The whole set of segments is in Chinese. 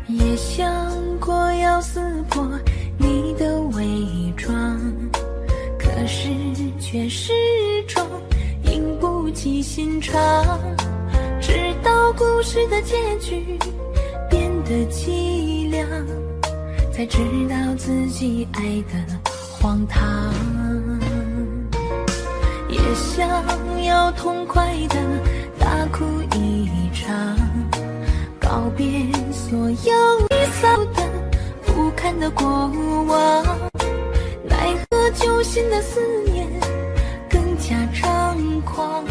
也想过要撕破你的伪装，可是却始终硬不起心肠，直到故事的结局变得凄凉，才知道自己爱的荒唐。也想要痛快的大哭一场，告别所有你扫的不堪的过往，奈何揪心的思念更加猖狂，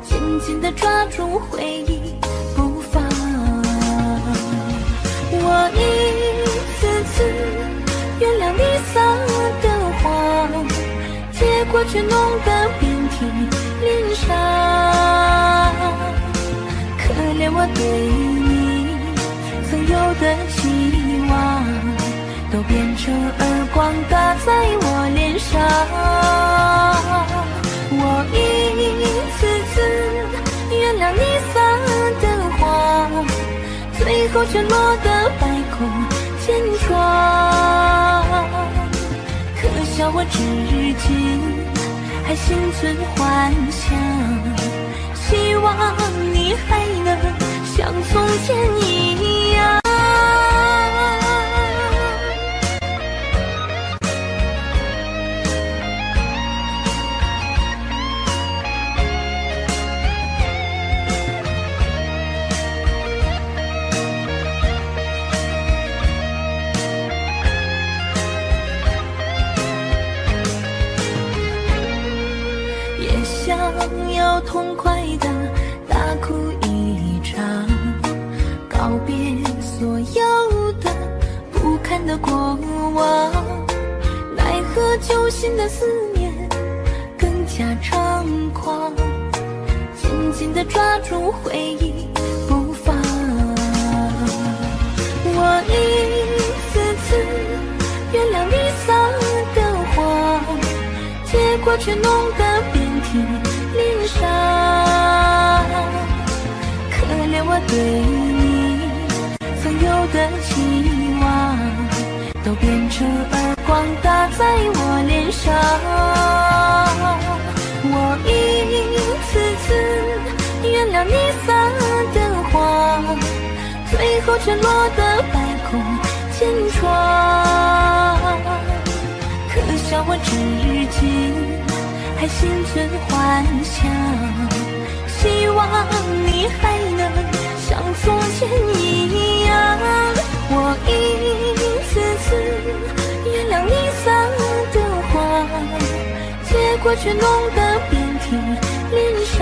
紧紧地抓住回忆不放。我一次次原谅你撒的谎，结果却弄得遍体鳞伤。可怜我对你曾有的希望，都变成耳光打在我脸上。我一次次原谅你撒的谎，最后却落得百孔千疮。可笑我至今还心存幻想，希望你还能像从前一样。也想要痛快的大哭一场，告别所有的不堪的过往，奈何揪心的思念更加猖狂，紧紧地抓住回忆不放。我一次次原谅你撒的谎，结果却弄得遍体鳞伤。可怜我对你曾有的希望，都变成耳光打在我脸上。我一次次原谅你撒的谎，最后却落得百孔千疮。可笑我至今还心存幻想，希望你还能像从前一样。我一次次原谅你撒的谎，结果却弄得遍体鳞伤。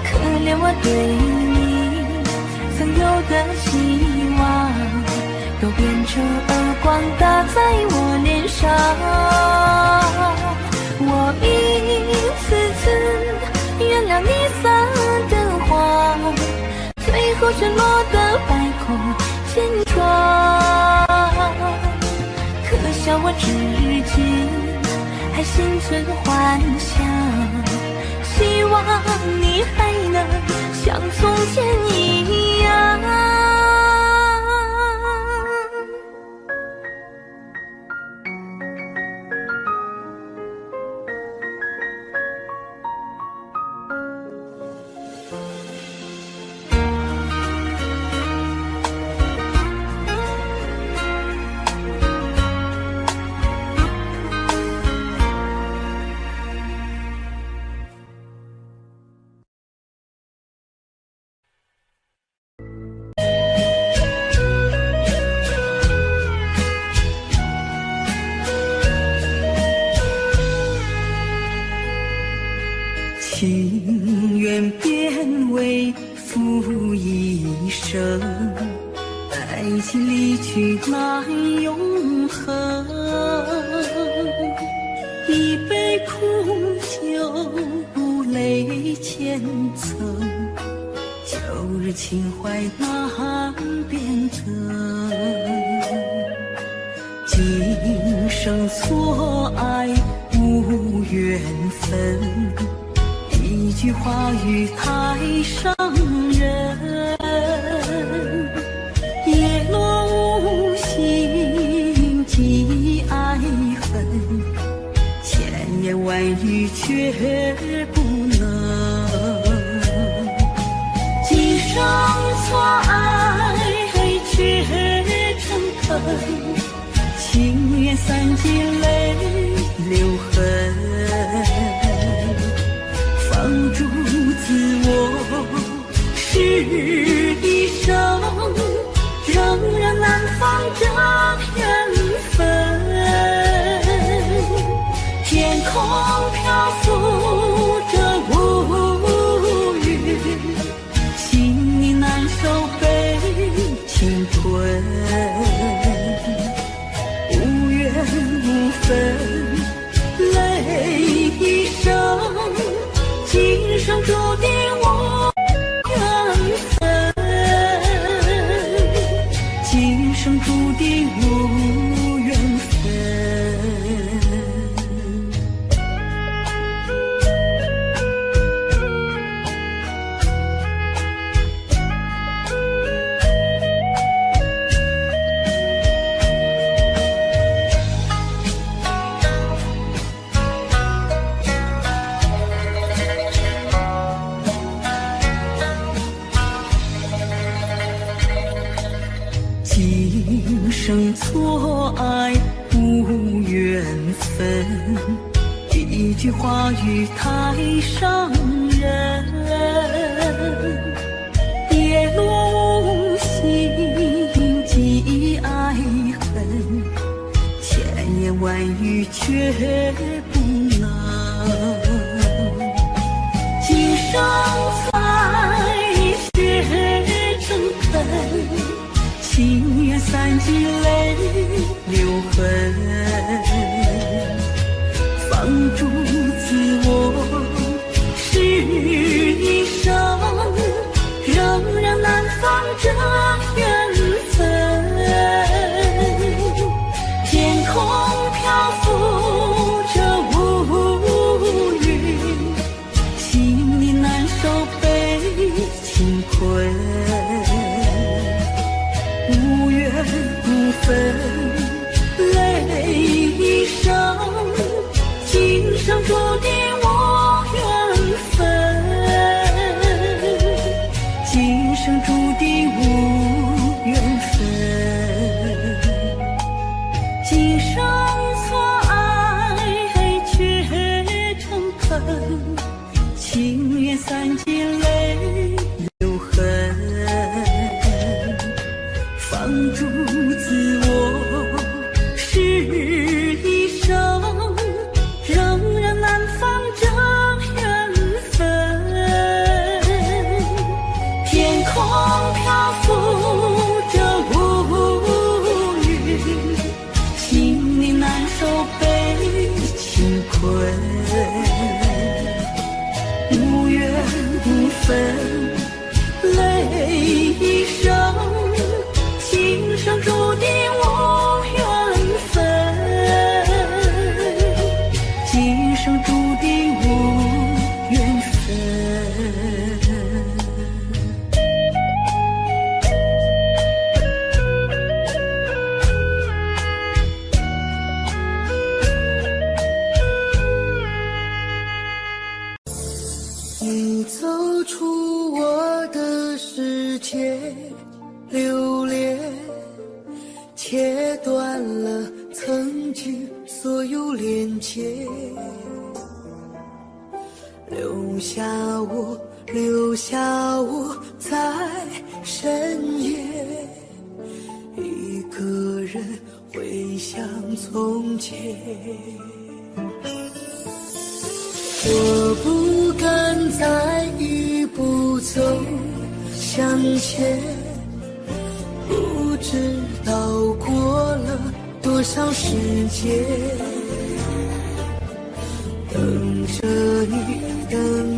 可怜我对你曾有的希望，都变成耳光打在我脸上。我一次次原谅你撒的谎，最后却落得百孔千疮。可笑我至今还心存幻想，希望你还能像从前一样。情缘变为负一生，爱情离去难永恒。一杯苦酒，泪千层，旧日情怀难变增。今生所爱无缘分，一句话语太伤人。却不能。今生错爱却成恨，情缘散尽泪流痕。放逐自我是一生，仍然难放这缘分。天空漂浮着乌云，心里难受被情困。无缘无分，泪一生，今生注定无缘分，今生注定无缘分。今生错爱无缘分，一句话语太伤人。跌落无心寄爱恨，千言万语却不能。今生错爱却成恨，情缘散尽泪流痕。放逐自我是一生，仍然难放这缘分。天空漂浮着乌云，心里难受被情困。无缘无分，泪一生，今生注定无缘分，今生注定无缘分。今生错爱却成恨，情缘散尽泪流痕。放逐自我是一生，仍然难放这缘分。天空漂浮着乌云，心里难受被情困。无缘无分，泪一生，今生注定无缘分，今生注定无缘分。你走出我的世界，留恋切断了曾经所有连接，留下我在深夜，一个人回想从前。我不敢再一步走向前，不知道过了多少时间，等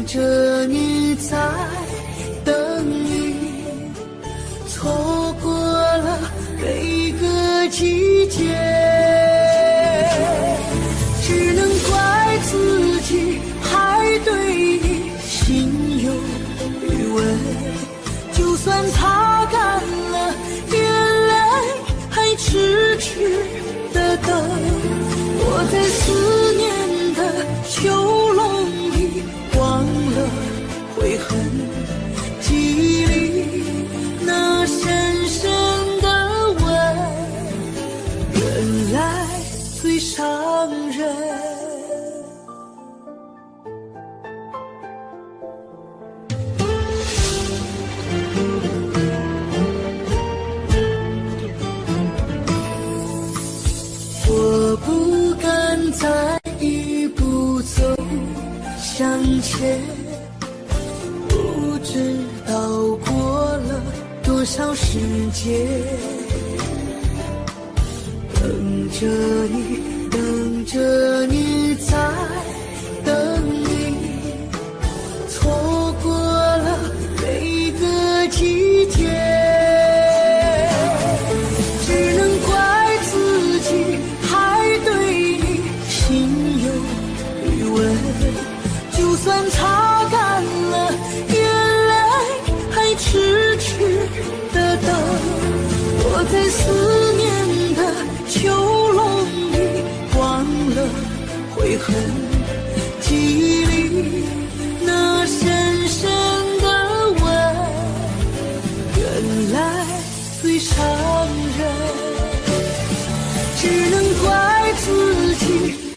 着你，在等你，错过了每个季节，只能怪自己还对你心有余温，就算擦干了眼泪，还痴痴的等，我在思念的秋落切，不知道过了多少时间，等着你，等着你，在等你，错过了每个季节，只能怪自己还对你心有余温，就算擦干了眼泪，还痴痴的等，我在思念的囚笼里忘了悔恨，记忆里那深深的吻，原来最伤人，只能怪自己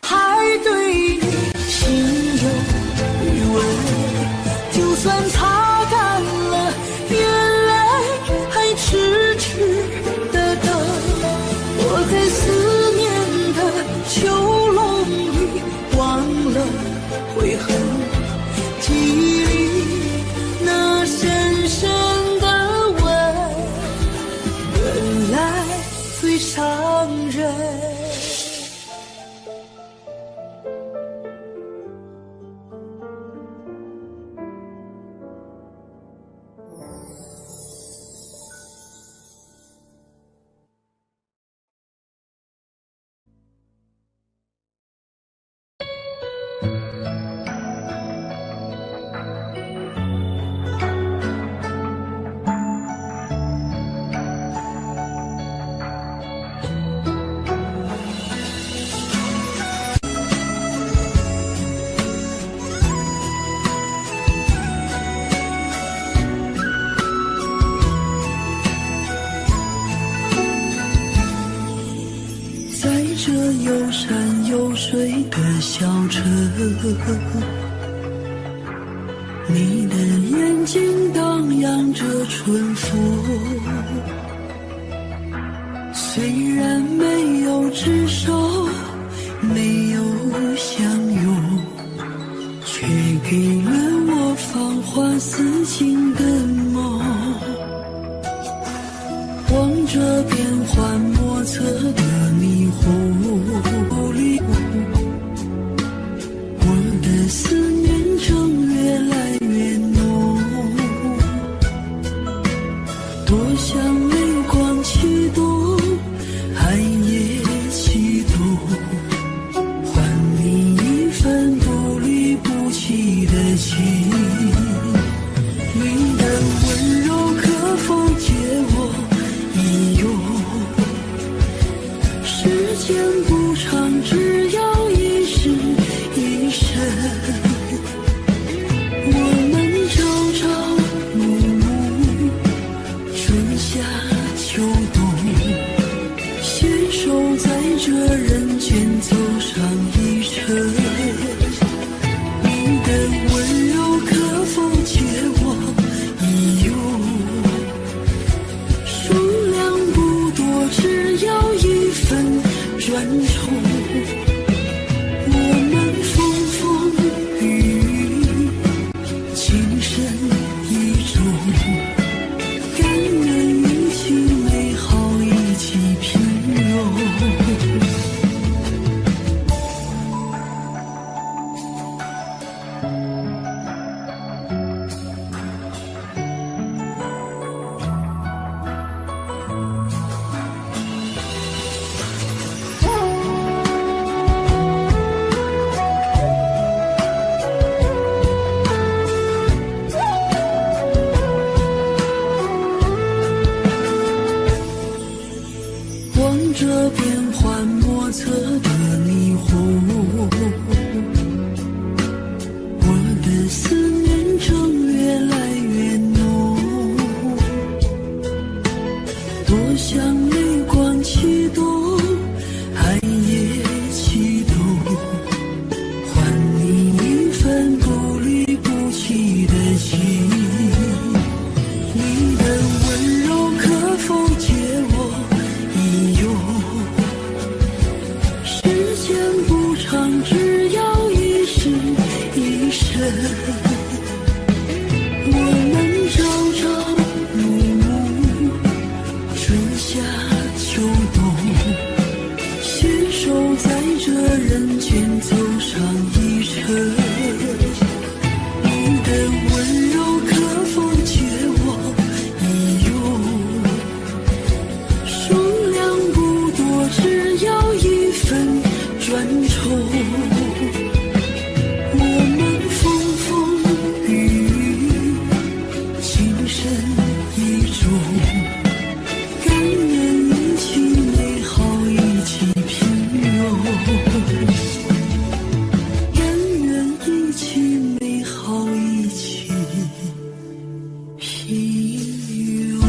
还对你心有余温，就算擦干了眼泪，还痴痴的等，我在思念的囚笼里忘了悔恨，记忆里那深深的吻，原来最伤人。有山有水的小城，你的眼睛荡漾着春风，虽然没有执手，没有相拥，却给了我芳华似锦的梦。望着变幻莫测的霓虹，我的思念正越来越浓，多想泪光启动，寒夜启动，还你一份不离不弃的情。你的温柔可否借我一用？时间不长，只要一世一生。我们朝朝暮暮，春夏秋冬，携手在这人间走上一程。你的温柔可否借我一用？数量不多，只要一份专宠。我们风风雨雨，情深意重，感恩运气美好，一起平庸。望着变幻莫测的霓虹，我的思念正越来越浓，多想泪光启动，寒夜启动，还你一份不离不弃的情。你的温柔可否借我一用？时间不长，只要一世一生。一种，甘愿一起美好，一起平庸，甘愿一起美好，一起平庸。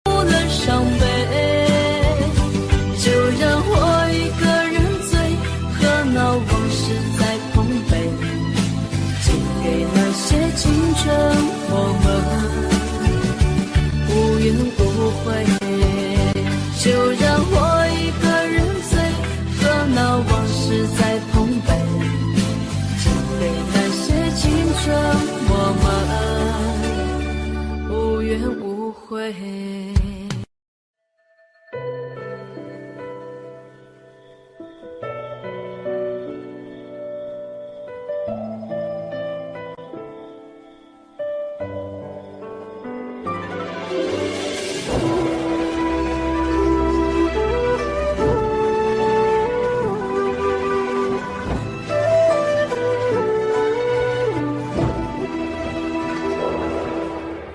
无论伤悲，就让我一个人醉，和那往事在碰杯，寄给那些青春，我们无怨无悔。就让我一个人醉，和那往事在碰杯，寄给那些青春，我们无怨无悔。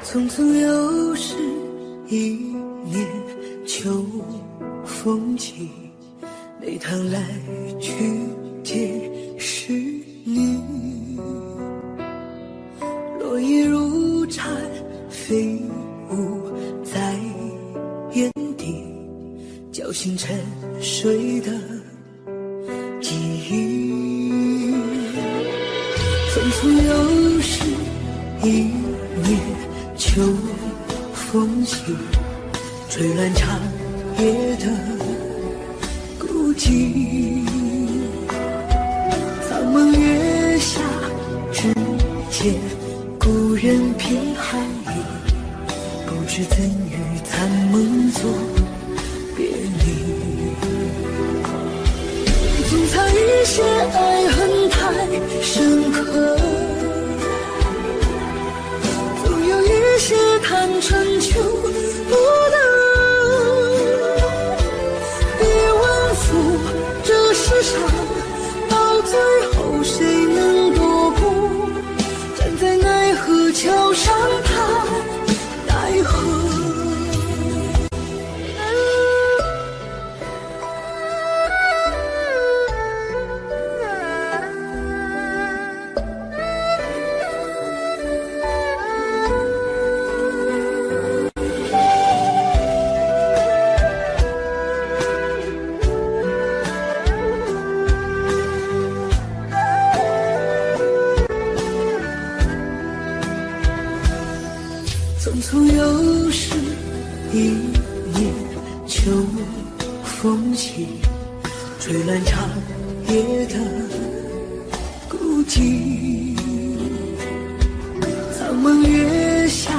匆匆又是一年秋风起，每趟来去皆是你。落叶如蝉，飞舞在原地，侥幸沉睡的记忆。匆匆又是一年秋风起，吹乱长夜的孤寂。苍茫月下，只见故人凭寒衣，不知怎与残梦作别离。总藏一些爱恨太深刻，一些贪春秋不得，别问负这世上，到最后谁能躲过？站在奈何桥上叹奈何。匆匆又是一年秋风起，吹乱长夜的孤寂。苍茫月下，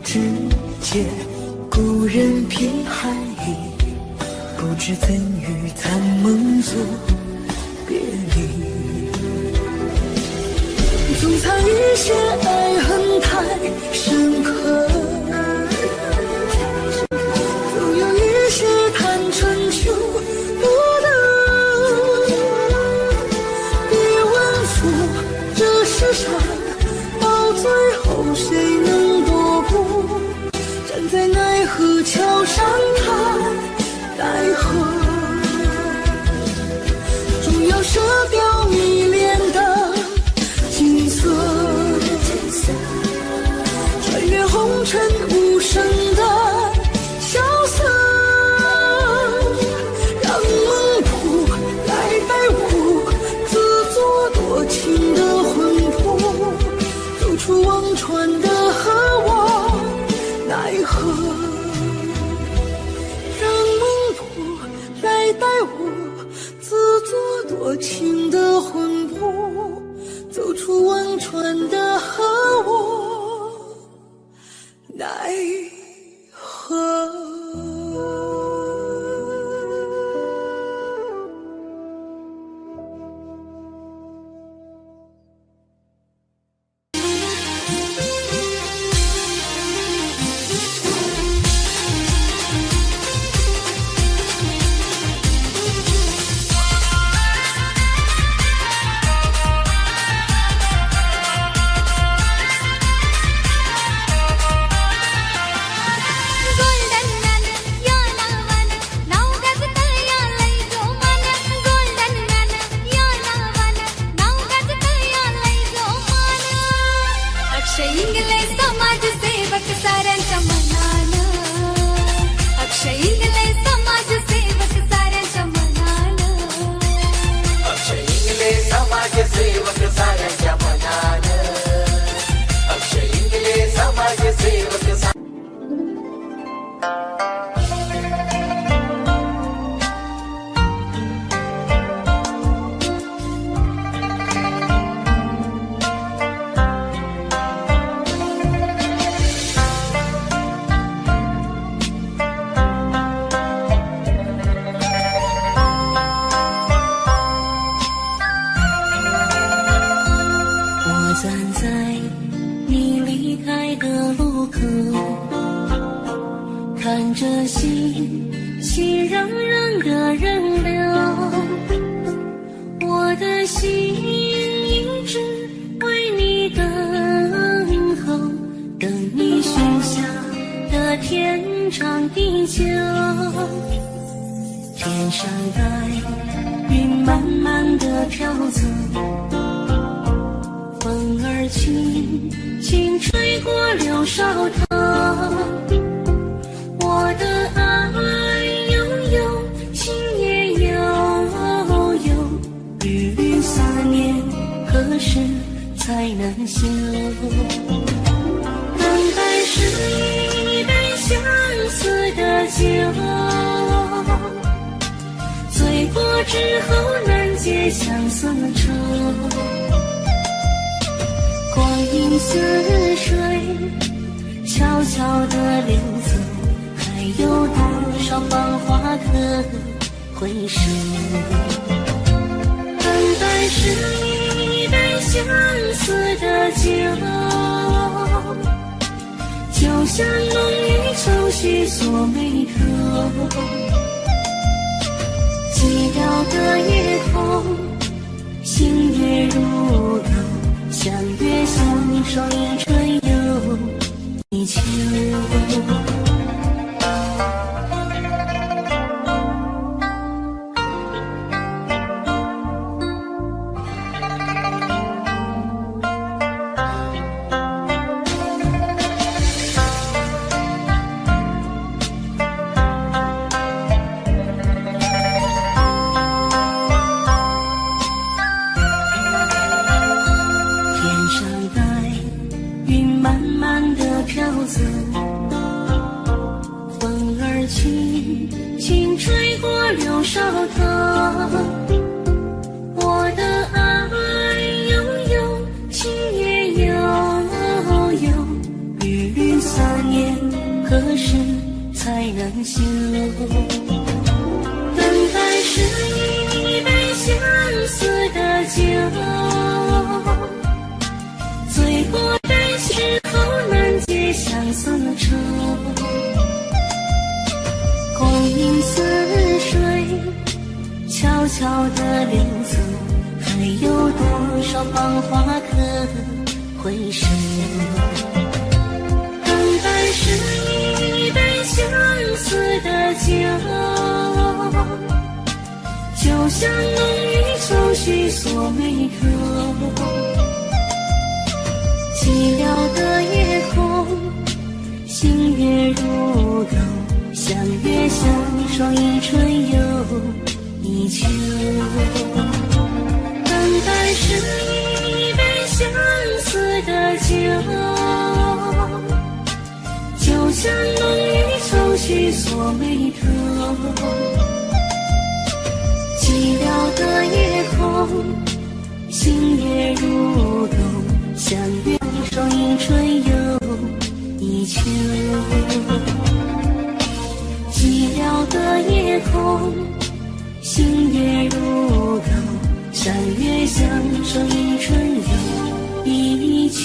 只见故人凭寒衣，不知怎与残梦作别离。总藏一些爱恨太深刻，总有一些贪春秋不得，别问负这世上，到最后谁能躲过？站在奈何桥上叹奈何，终要舍掉迷恋的景色，穿越红尘无声的萧瑟，让梦谱来带我自作多情的魂魄，走出忘川的河我奈何，让梦谱来带我自作多情的魂魄，走出忘川的河我奈看着熙熙攘攘的人流，我的心一直为你等候，等你许下的天长地久。天上白云慢慢地飘走，风儿轻轻吹过柳梢头，我的爱悠悠，情也悠悠，缕缕思念何时才能休？等待是一杯相思的酒，醉过之后难解相思愁。光阴似水，悄悄地流走，还有多少芳华可回首？等待是一杯相思的酒，就像浓郁愁绪锁眉头。寂寥的夜空，星月如钩，相约相守一春又一秋。风儿轻轻吹过柳梢头，我的爱悠悠，情也悠悠，缕缕思念何时才能休？等待是一杯相思的酒，醉过之后难解相思愁。光阴似水，悄悄地流走，还有多少芳华可回首？等待是一杯相思的酒，就像浓郁愁绪锁眉头。寂寥的夜空，星月如钩，相约相守一春又一秋。等待是一杯相思的酒，就像浓郁愁绪锁眉头。寂寥的夜空，星月如钩，相约守一春又一秋。寂寥的夜空，星月如钩，相约相守一春又一秋。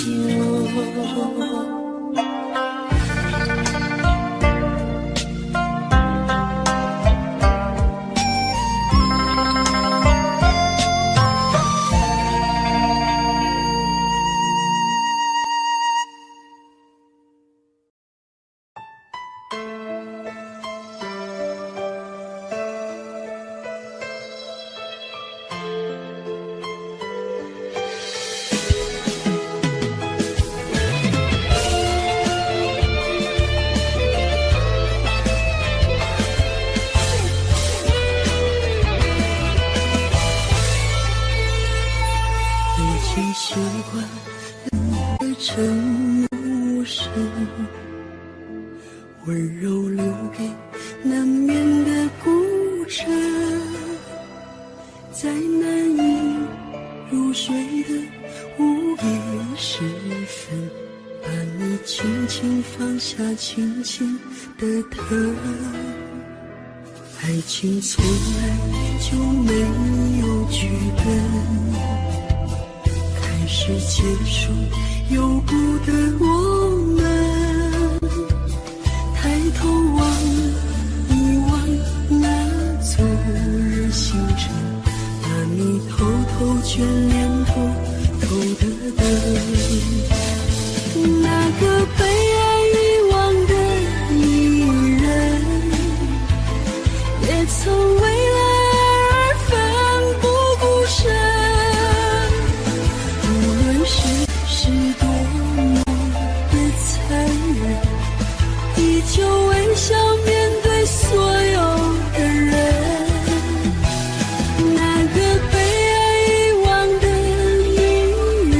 习惯的城市，温温柔留给难眠的孤枕，在难以入睡的午夜时分，把你轻轻放下，轻轻地疼。爱情从来就没有剧本，开始结束由不得我们。抬头望一望那昨日星辰，把你偷偷眷恋透透的灯。那个被爱遗忘的女人，也曾为了而奋不顾身。无论世事多么的残忍，依旧微笑面对所有的人。那个被爱遗忘的女人，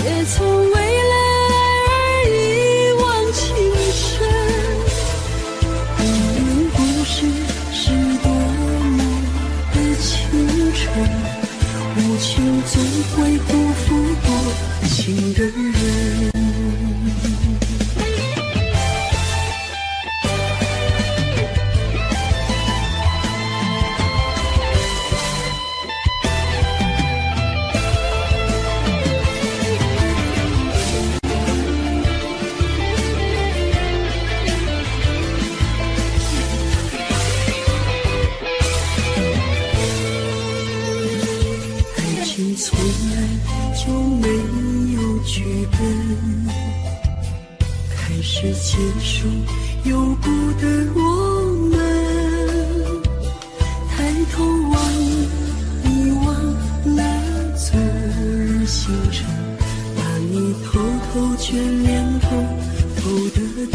也曾为了爱而遗忘青春。无论故事是多么的清纯，无情总会辜负多情的人。从来就没有剧本，开始结束由不得我们。抬头望一望那昨日星辰，把你偷偷眷恋透透的灯。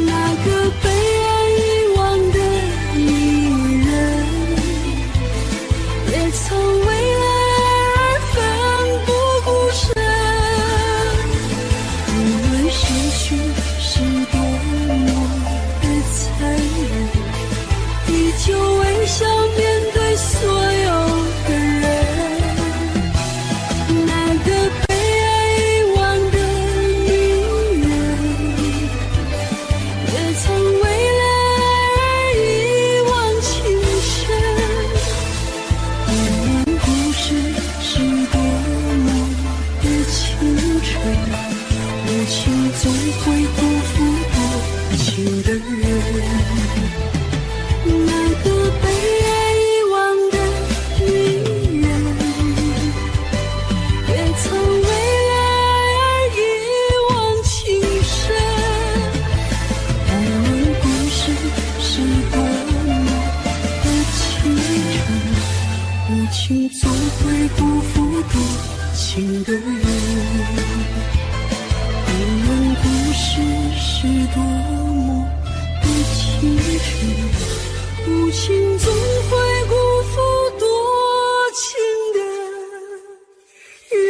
那个被爱遗忘的女人，也曾为了爱而奋不顾身。无论失去是多么的残忍，依旧微笑面对所有的人。那个被爱遗忘的女人，也曾为了爱而遗忘青春。无论故事是多么的清纯，无情总会辜负多情的人。那个被爱遗忘的女人，也曾为了爱而遗忘青春。无论故事是多么的清纯，无情总会辜负多情的人。无论故事是多么的清纯，无情总会辜负多情的人。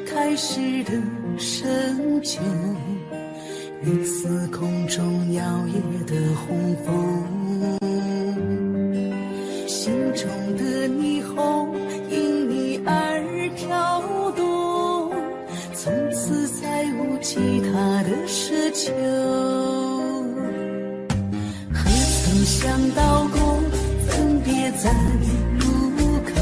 开始的瞬间，你似空中摇曳的红枫，心中的霓虹因你而跳动，从此再无其他的奢求。何曾想到过分别在路口，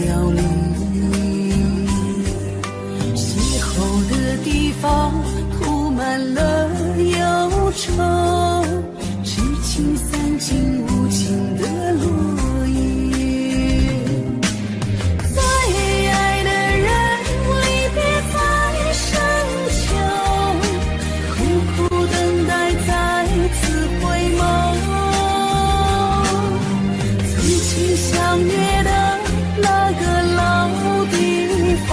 凋零。邂逅的地方铺满了忧愁，知情散尽无情的落叶。最爱的人离别在深秋，苦苦等待再次回眸。曾经相约的那个老地方，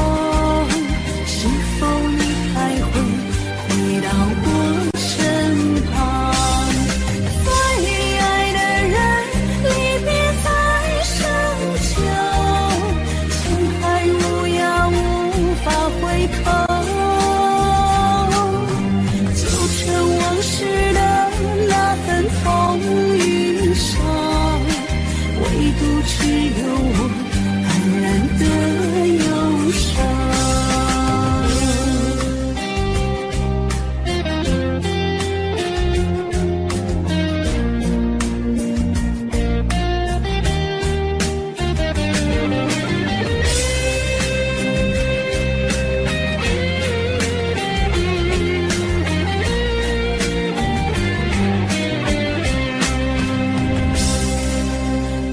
是否你还会回到我身旁？最爱的人离别在深秋，情还无涯无法回头，就趁往事的那份风雨上，唯独只有我安然的忧伤。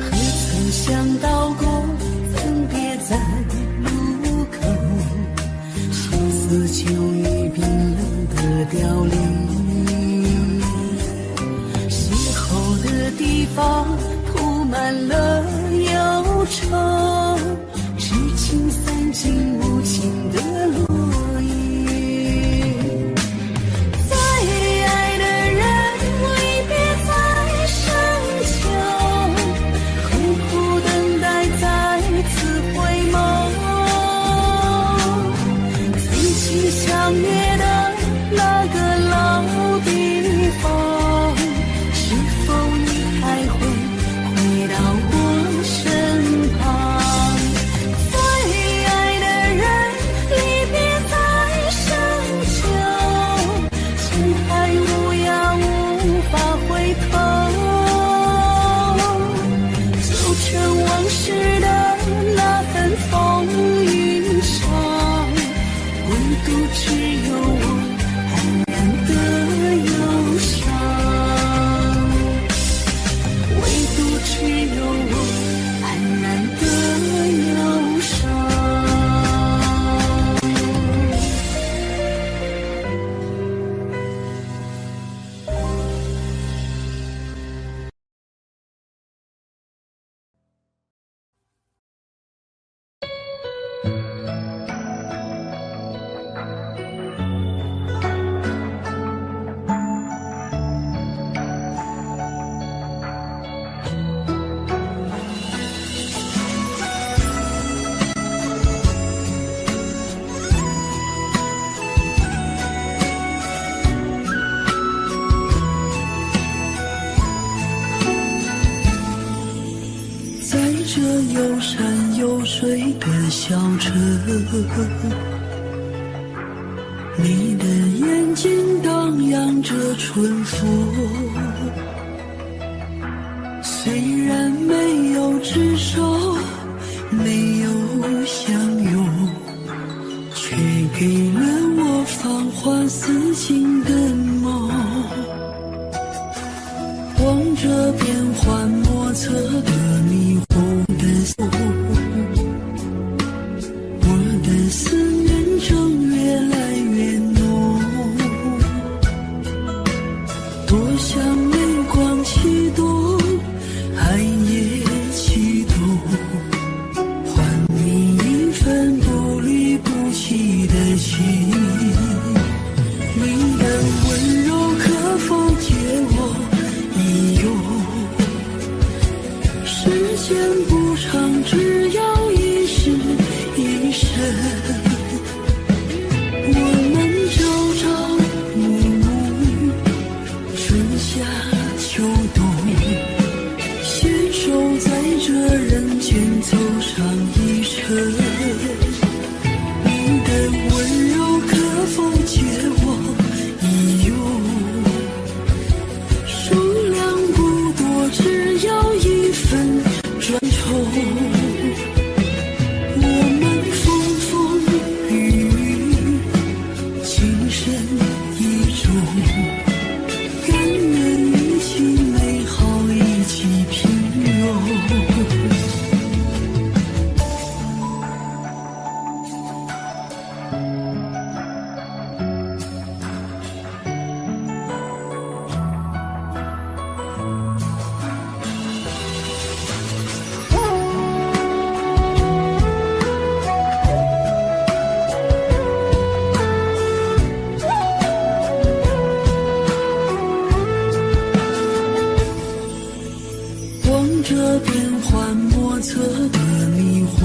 何曾想到过分别在路口，心思就已冰冷的凋零。邂逅的地方铺满了忧愁，知情散尽无情的落叶。最爱的人离别在深秋，苦苦等待再次回眸。曾经相约的那个老地方，是否你还会回到我身旁？最爱的人离别在深秋，情还无涯无法回头，就趁往事的那份风雨上，唯独只有我安然的忧伤，唯独只有我安然的忧伤。在这有山有水的小城，你的眼睛荡漾着春风，虽然没有执手，没有相拥，却给了我芳华似锦的梦。望着变幻莫测的霓虹的色，我的思念正越来越浓。多想泪光启动，爱也启动，还你一份不离不弃的情。你的温柔可否借我一用？时间不长，只要一世一生。我们朝朝暮暮，春夏秋冬，携手在这人间走上一程。你的温柔可否借我一用？数量不多，只要一份专宠。变幻莫测的霓虹，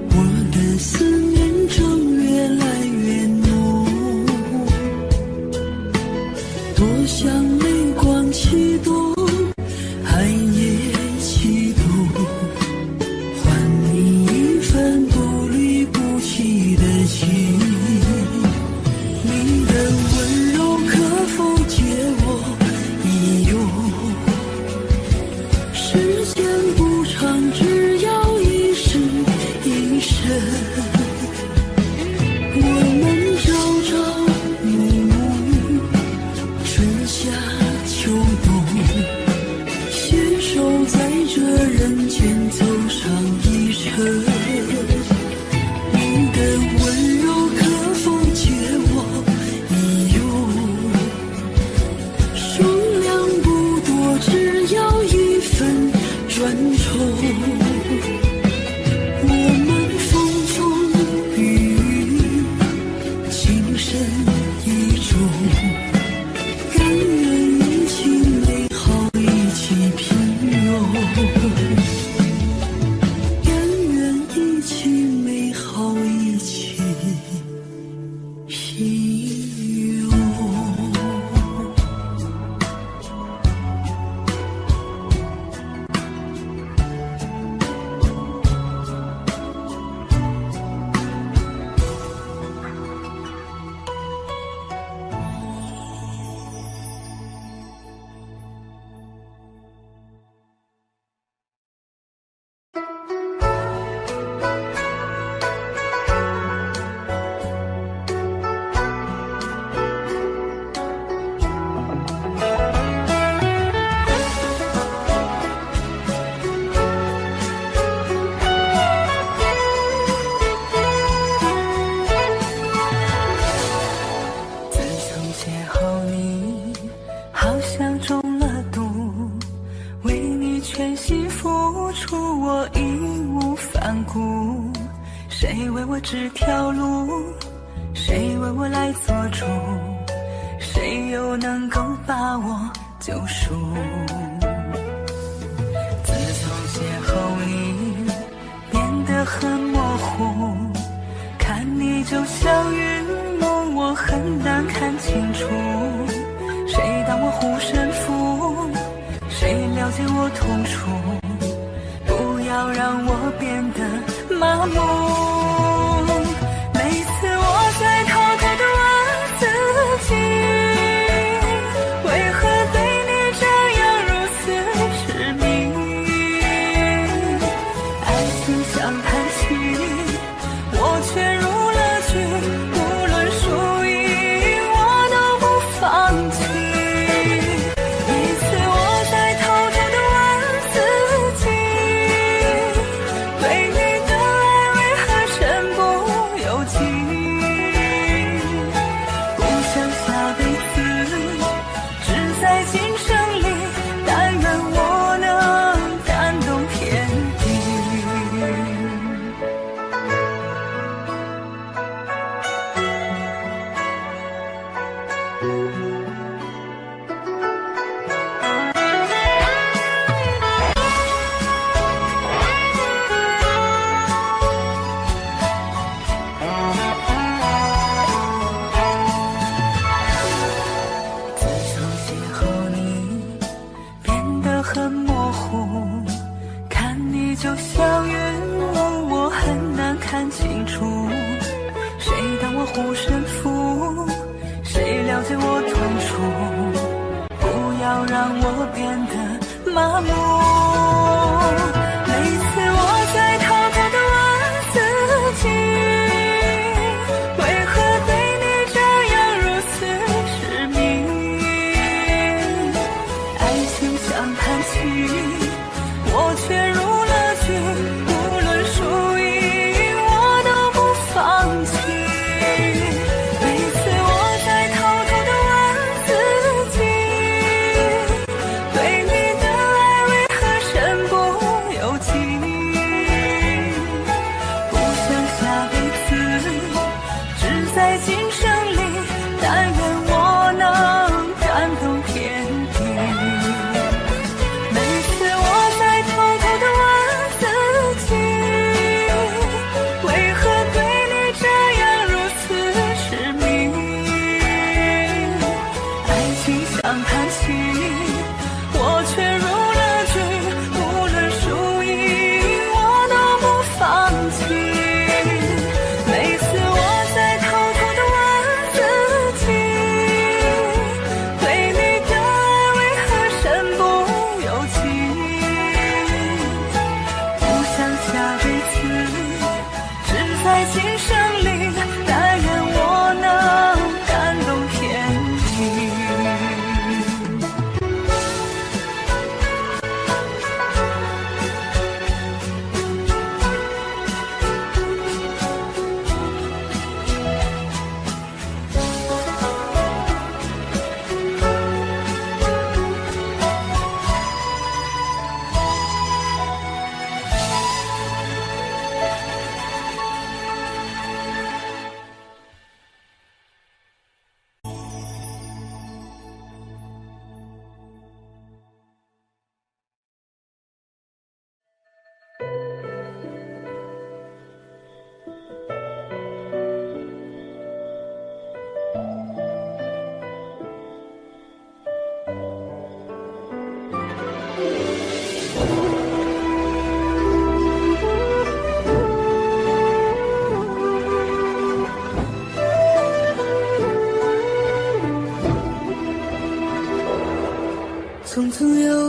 我的思念正越来越浓，多想泪光启动，爱也启动，还你一份不离不弃的情。你的温柔可否借我一用？时间不长，只要一世一生。我们朝朝暮暮，春夏秋冬，携手在这人间走上一程。你的温柔可否借我一用？数量不多，只要一份专宠。我们风风雨雨，情深意重，甘愿一起美好，一起平庸，甘愿一起美好，一起平庸。自从邂逅你，好像中了毒，为你全心付出，我义无反顾。谁为我指条路，谁为我来做主，谁又能够把我救赎？自从邂逅你，变得很模糊，看你就像云雾，我很难看清楚。谁当我护身符，谁了解我痛楚，不要让我变得麻木。每次我在偷偷地问自己，为何对你这样如此痴迷？爱情像叹息，我却入了局，无论输赢我都不放弃。每次我在偷偷地问自己，对你的爱为何身不由己？不想下辈子只在今生里，但愿我能感动天地。自从邂逅你，变得很模糊，看你就像云雾，我很难看清楚。谁当我护身符，谁了解我痛楚，不要让我变得麻木。每次我在偷偷地问自己，为何对你这样如此痴迷？爱情像叹息，我却入了局，无论输赢我都不放弃。每次我在偷偷地问自己，对你的爱为何身不由己？不想下辈子只在今生里，但愿我能感动天地。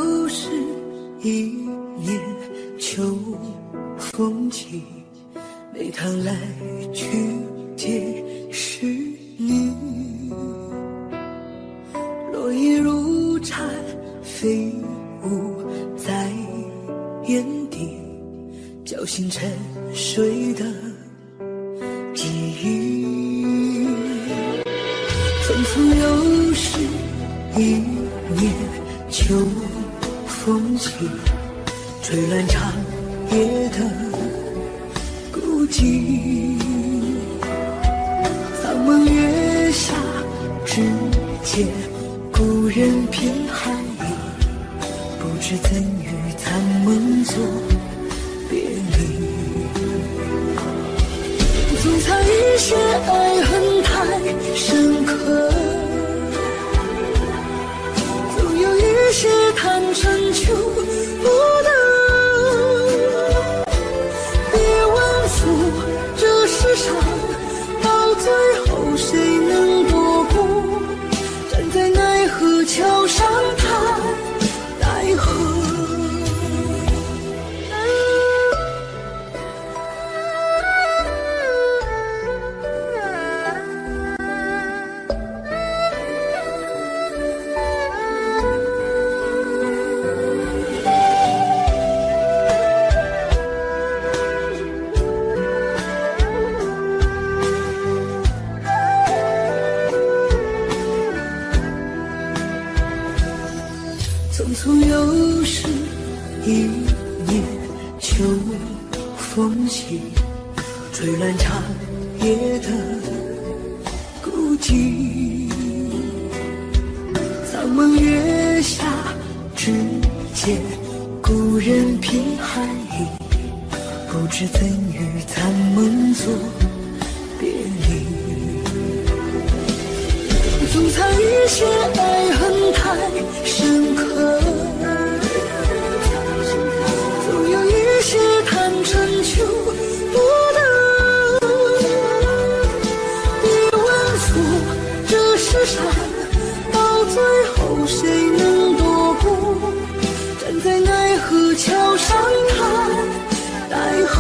又是一年秋风起，每趟来去皆是你。落叶如蝉飞舞在眼底，叫醒沉睡的记忆。匆匆又是一年秋风起，吹乱长夜的孤寂。苍茫月下，只见故人偏寒意，不知怎与残梦作别离。总藏一些爱恨太深刻，总有一些贪嗔求不得。别问负这世上，到最后谁能躲过？站在奈何桥上看奈何。匆匆又是一年秋风起，吹乱长夜的孤寂。苍茫月下，只见故人偏寒意，不知怎与残梦作别离。总藏一些爱恨太深刻，总有一些贪嗔求不得。别问负这世上，到最后谁能躲过？站在奈何桥上看奈何，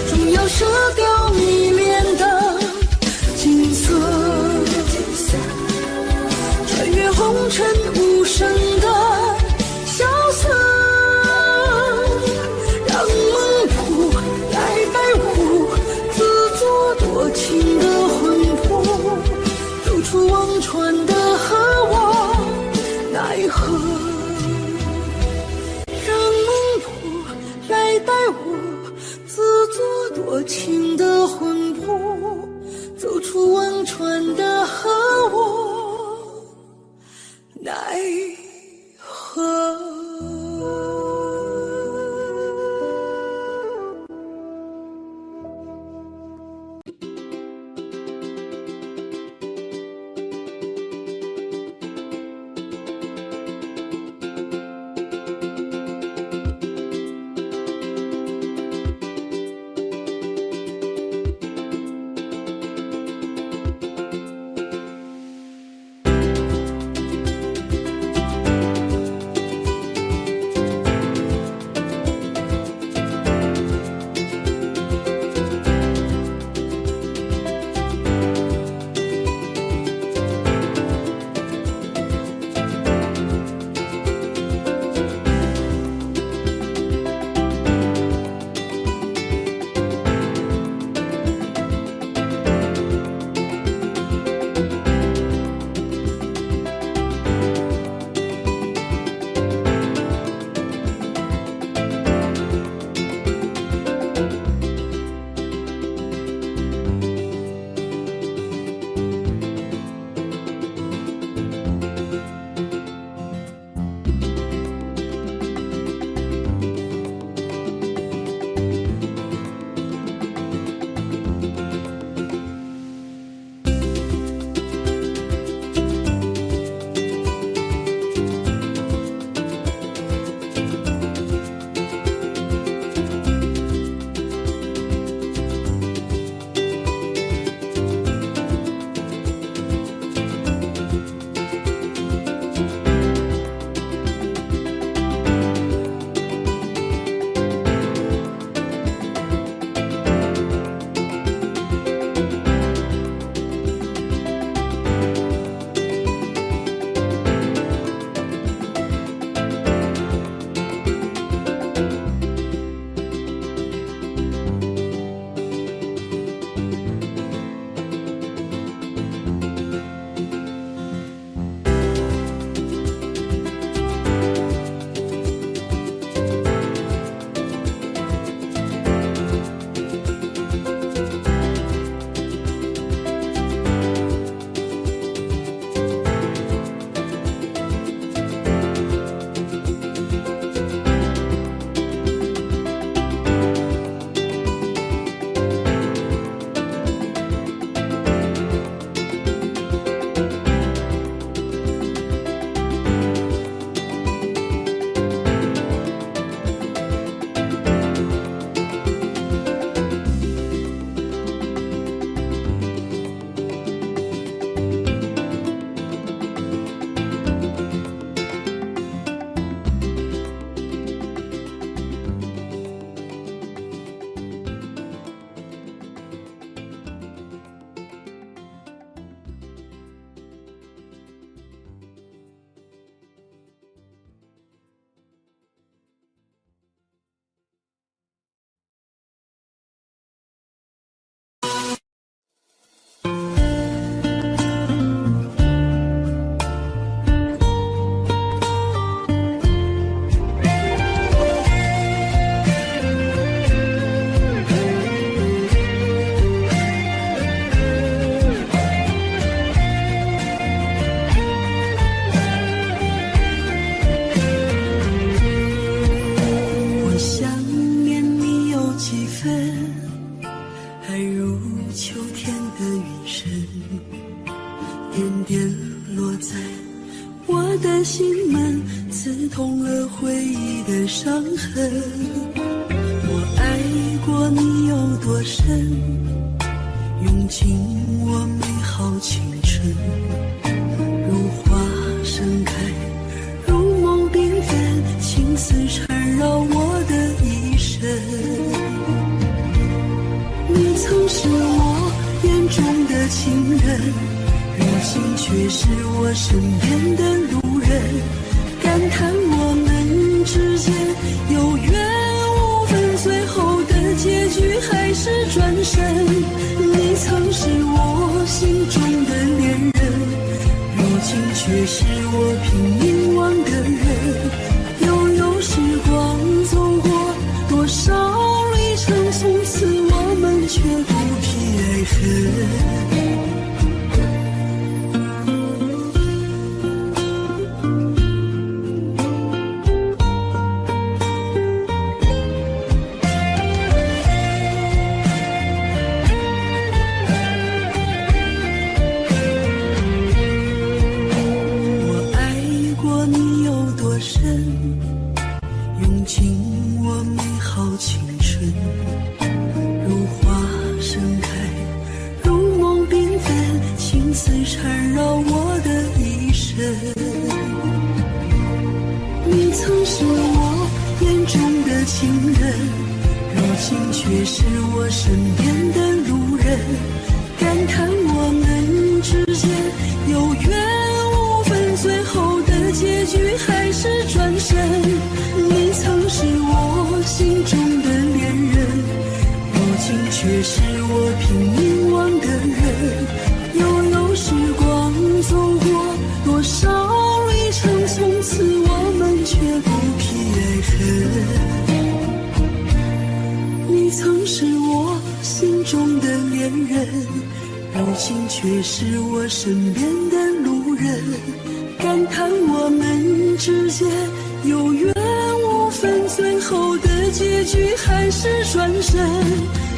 终要舍掉迷恋的景色，穿越红尘无声的萧瑟，让梦破来带我自作多情的魂魄，走出忘川的河望奈何。让梦破来带我自作多情的魂魄，走出忘川的河我奈何。们刺痛了回忆的伤痕。我爱过你有多深，用尽我美好青春，如花盛开，如梦缤纷，情丝缠绕我的一生。你曾是我眼中的情人，如今却是我身边的路人，感叹我们之间有缘无分，最后的结局还是转身。你曾是我心中的恋人，如今却是我拼命忘的人。悠悠时光走过多少旅程，从此我们却不必爱恨。你曾是我眼中的情人，如今却是我身边的路人，感叹我们之间有缘无分，最后的结局还是转身。你曾是我心中的恋人，如今却是我拼命忘的人。悠悠时光走过多少旅程，从此我们却不必爱恨。你曾是我心中的恋人，如今却是我身边的路人，感叹我们之间有缘无分，最后的结局还是转身。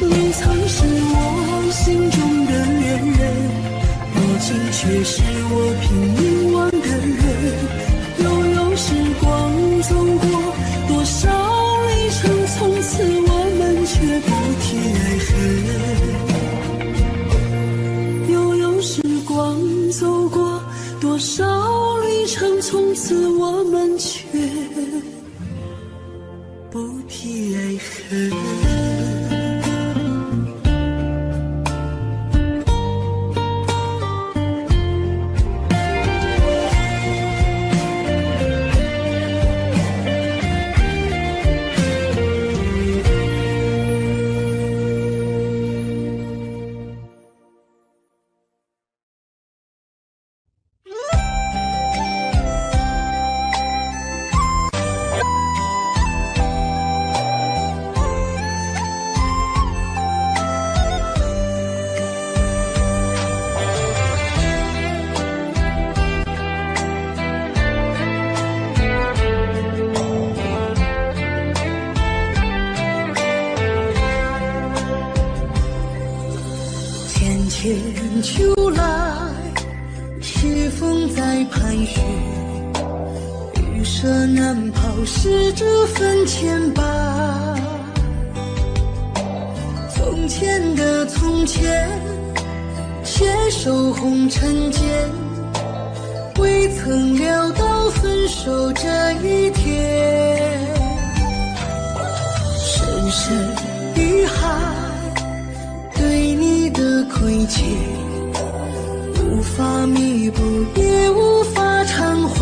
你曾是我心中的恋人，如今却是我拼命忘的人。悠悠时光走过多少旅程，从此我们却不提爱恨。悠悠时光走过多少旅程，从此我们却不提爱恨。千秋来，赤峰在盘旋，玉蛇难抛，逝者坟前白。从前的从前，携手红尘间，未曾料到分手这一天。深深于海，对你的亏欠，无法弥补，也无法偿还。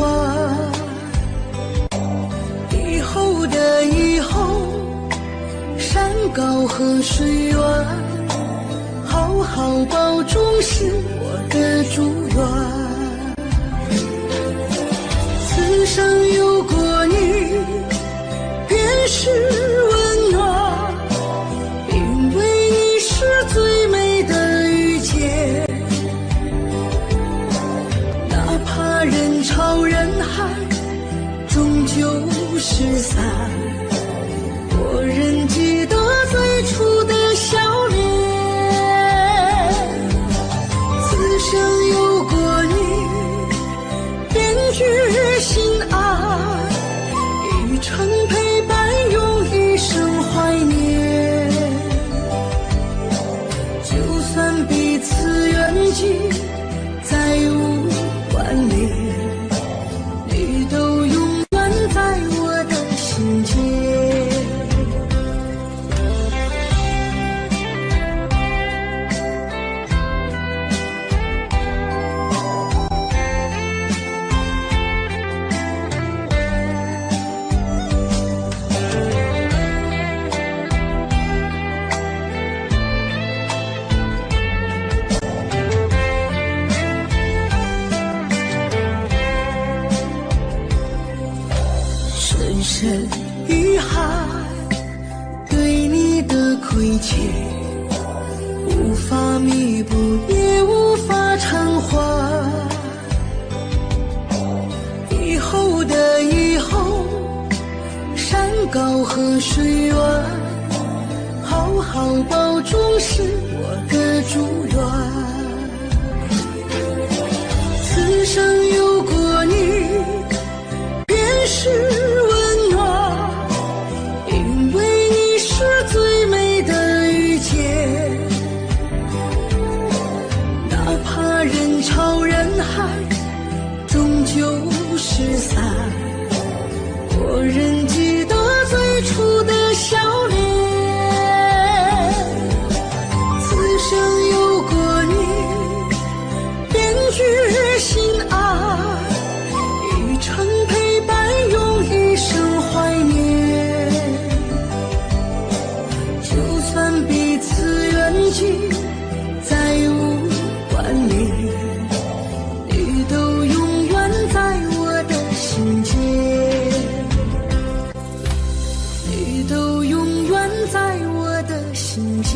以后的以后，山高河水远，好好保重是我的祝愿。此生有过你，便是温暖，因为你是最美的遇见。哪怕人潮人海，终究失散，我仍记得最初的笑脸。此生有过你，便决心爱。深深遗憾，对你的亏欠，无法弥补，也无法偿还。以后的以后，山高河水远，好好保重是我的祝愿。此生有过你，便是温暖，因为你是最美的遇见。哪怕人潮人海，终究失散，我仍记得最初的笑脸。此生有过你，便觉心安，一程陪伴，用一生怀念。就算彼此远近，再无关联，你都永远在我的心间，你都永远在我的心间。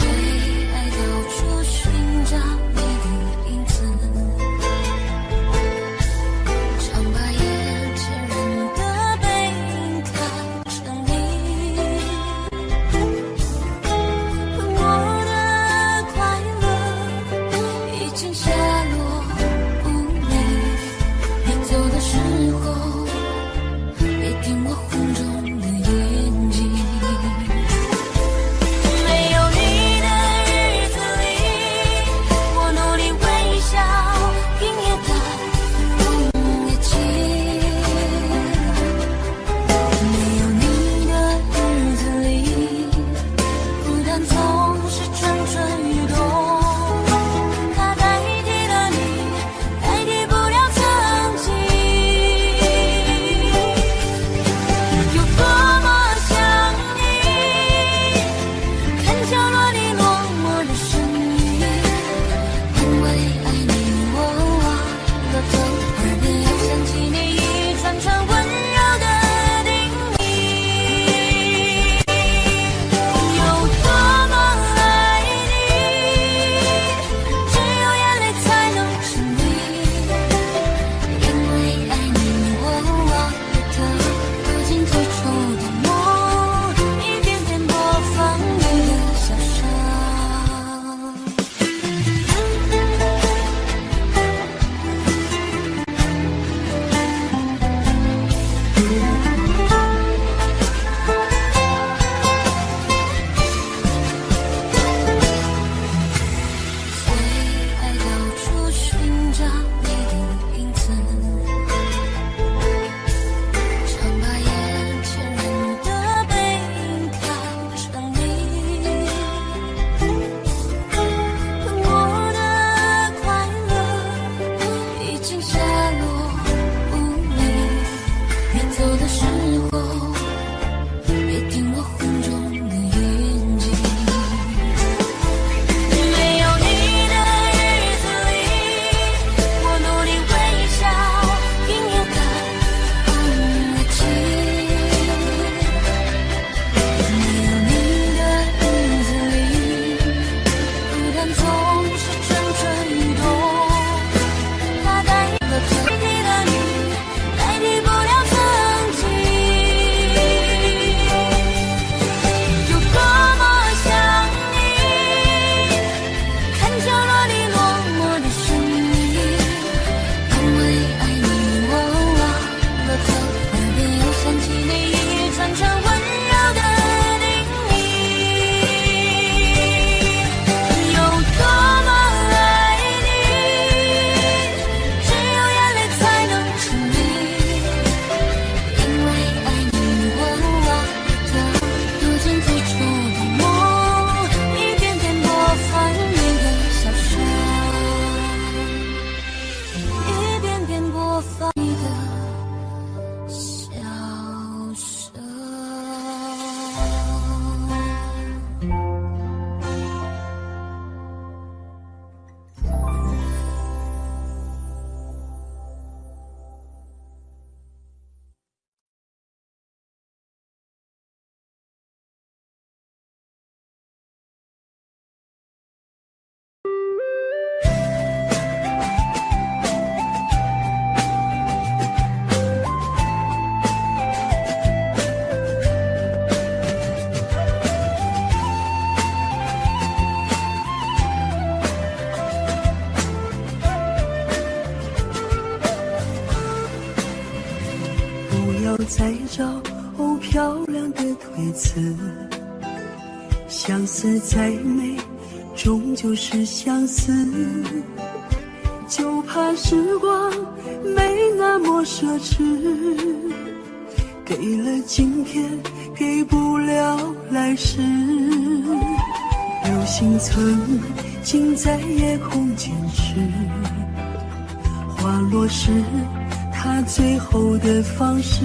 最爱再找漂亮的推辞，相思再美终究是相思，就怕时光没那么奢侈，给了今天给不了来世。流星曾经在夜空坚持，花落时它最后的方式，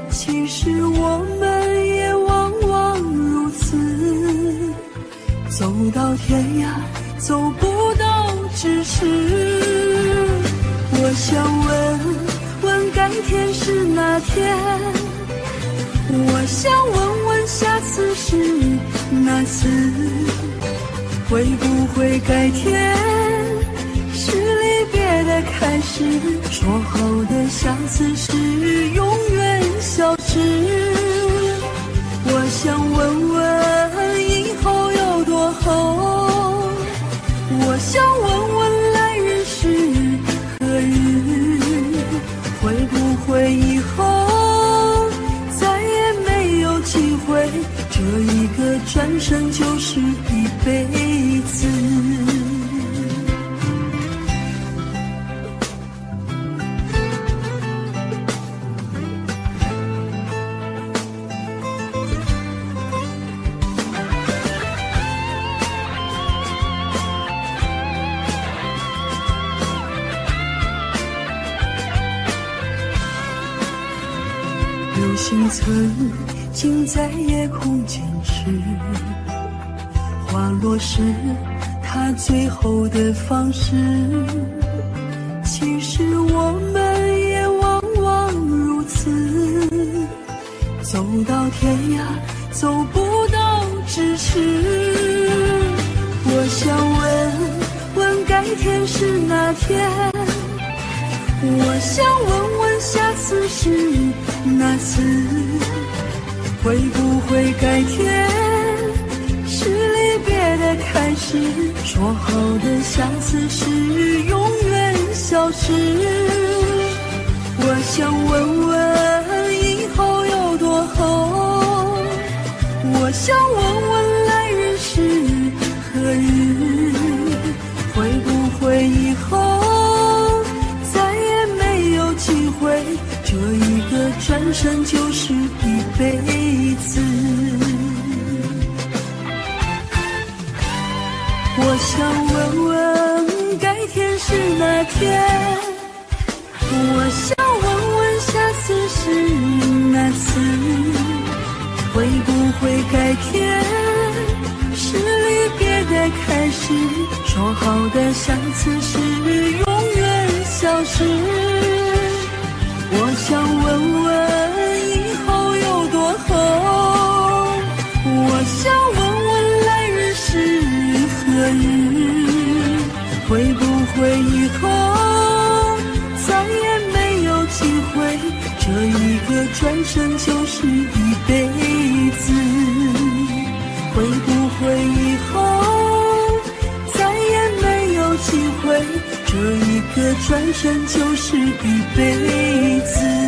其实我们也往往如此，走到天涯走不到咫尺。我想问问改天是哪天，我想问问下次是哪次，会不会改天是离别的开始，说好的相思是永远消失。我想问问以后有多后，我想问问来日是何日，会不会以后再也没有机会，这一个转身就是一辈子。流星曾经在夜空坚持，花落时它最后的方式，其实我们也往往如此，走到天涯走不到咫尺。我想问问改天是哪天，我想问问下次是哪次，会不会改天是离别的开始，说好的相思是永远消失。我想问问以后有多后，我想问问来日是何日，会不会以后再也没有机会，这一个转身就是一辈子。我想问问改天是哪天，我想问问下次是哪次，会不会改天是离别的开始，说好的相思是永远消失。我想问问以后有多后，我想问问来日是何日，会不会以后再也没有机会，这一个转身就是一辈子，会不会以后再也没有机会，这一个转身就是一辈子。